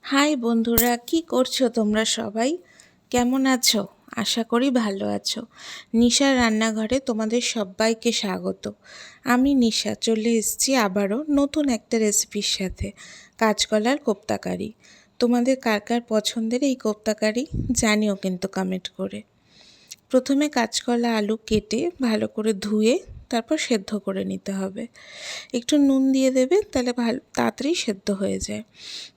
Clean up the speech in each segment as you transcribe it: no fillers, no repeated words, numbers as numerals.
High বন্ধুরা, কি করছো তোমরা সবাই? কেমন আছো? আশা করি ভালো আছো। নিশার রান্নাঘরে তোমাদের সবাইকে স্বাগত। আমি নিশা চলে এসেছি আবারও নতুন একটা রেসিপির সাথে, কাঁচকলার কোপ্তাকারি। তোমাদের কার কার পছন্দের এই কোপ্তাকারি জানিও কিন্তু কমেন্ট করে। প্রথমে কাঁচকলা আলু কেটে ভালো করে ধুয়ে তারপর সেদ্ধ করে নিতে হবে। একটু নুন দিয়ে দেবে, তাহলে ভালো তাড়াতাড়ি সেদ্ধ হয়ে যায়।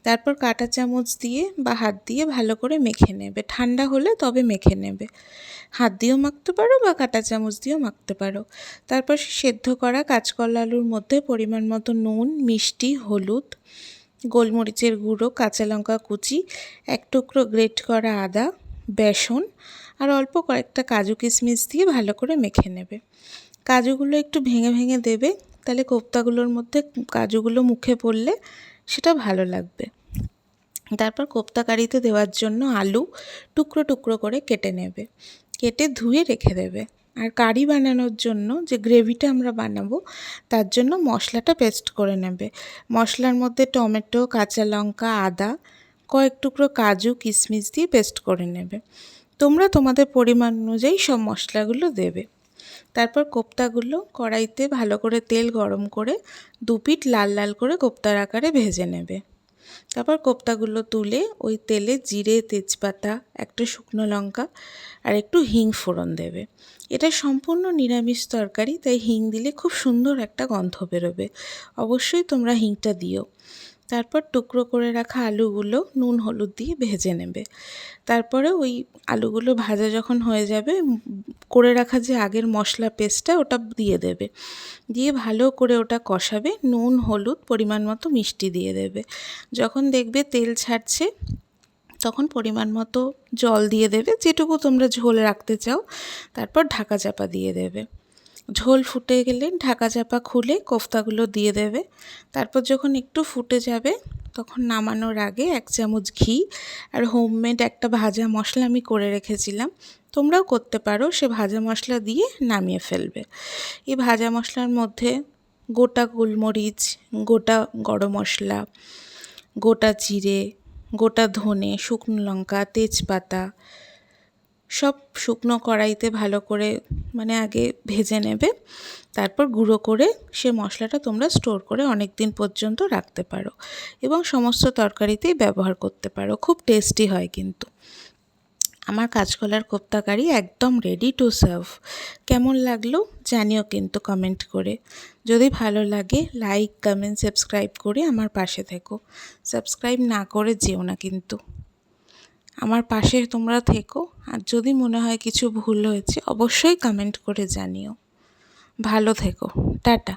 তারপর কাঁটা চামচ দিয়ে বা হাত দিয়ে ভালো করে মেখে নেবে। ঠান্ডা হলে তবে মেখে নেবে। হাত দিয়েও মাখতে পারো বা কাঁটা চামচ দিয়েও মাখতে পারো। তারপর সেদ্ধ করা কাঁচকলা আলুর মধ্যে পরিমাণ মতো নুন, মিষ্টি, হলুদ, গোলমরিচের গুঁড়ো, কাঁচা লঙ্কা কুচি, এক টুকরো গ্রেট করা আদা, বেসন আর অল্প কয়েকটা কাজু কিশমিশ দিয়ে ভালো করে মেখে নেবে। কাজুগুলো একটু ভেঙে ভেঙে দেবে, তাহলে কোপ্তাগুলোর মধ্যে কাজুগুলো মুখে পড়লে সেটা ভালো লাগবে। তারপর কোপ্তাকারিতে দেওয়ার জন্য আলু টুকরো টুকরো করে কেটে নেবে, কেটে ধুয়ে রেখে দেবে। আর কারি বানানোর জন্য যে গ্রেভিটা আমরা বানাবো তার জন্য মশলাটা পেস্ট করে নেবে। মশলার মধ্যে টমেটো, কাঁচা লঙ্কা, আদা, কয়েক টুকরো কাজু কিশমিশ দিয়ে পেস্ট করে নেবে। তোমরা তোমাদের পরিমাণ অনুযায়ী সব মশলাগুলো দেবে। তারপর কোপ্তাগুলো কড়াইতে ভালো করে তেল গরম করে দু পিঠ লাল লাল করে কোপ্তার আকারে ভেজে নেবে। তারপর কোপ্তাগুলো তুলে ওই তেলে জিরে, তেজপাতা, একটা শুকনো লঙ্কা আর একটু হিং ফোড়ন দেবে। এটা সম্পূর্ণ নিরামিষ তরকারি, তাই হিং দিলে খুব সুন্দর একটা গন্ধ বেরোবে। অবশ্যই তোমরা হিংটা দিও। তারপর টুকরো করে রাখা আলুগুলো নুন হলুদ দিয়ে ভেজে নেবে। তারপরে ওই আলুগুলো ভাজা যখন হয়ে যাবে, করে রাখা যে আগের মশলা পেস্টটা ওটা দিয়ে দেবে। দিয়ে ভালো করে ওটা কষাবে। নুন, হলুদ, পরিমাণ মতো মিষ্টি দিয়ে দেবে। যখন দেখবে তেল ছাড়ছে তখন পরিমাণ মতো জল দিয়ে দেবে, যেটুকু তোমরা ঝোল রাখতে চাও। তারপর ঢাকা চাপা দিয়ে দেবে। ঝোল ফুটে গেলে ঢাকা চাপা খুলে কোফতাগুলো দিয়ে দেবে। তারপর যখন একটু ফুটে যাবে তখন নামানোর আগে এক চামচ ঘি আর হোমমেড একটা ভাজা মশলা আমি করে রেখেছিলাম, তোমরাও করতে পারো, সে ভাজা মশলা দিয়ে নামিয়ে ফেলবে। এই ভাজা মশলার মধ্যে গোটা গোলমরিচ, গোটা গরম মশলা, গোটা জিরে, গোটা ধনে, শুকনো লঙ্কা, তেজপাতা সব শুকনো কড়াইতে ভালো করে আগে ভেজে নেবে। তারপর গুঁড়ো করে সে মশলাটা তোমরা স্টোর করে অনেক দিন পর্যন্ত রাখতে পারো এবং সমস্ত তরকারিতেই ব্যবহার করতে পারো। খুব টেস্টি হয় কিন্তু। আমার কাঁচকলার কোপ্তাকারি একদম রেডি টু সার্ভ। কেমন লাগলো জানিও কিন্তু কমেন্ট করে। যদি ভালো লাগে লাইক, কমেন্ট, সাবস্ক্রাইব করে আমার পাশে থেকো। সাবস্ক্রাইব না করে যেও না কিন্তু। আমার পাশে তোমরা থেকো। আর যদি মনে হয় কিছু ভুল হয়েছে অবশ্যই কমেন্ট করে জানিও। ভালো থেকো। টাটা।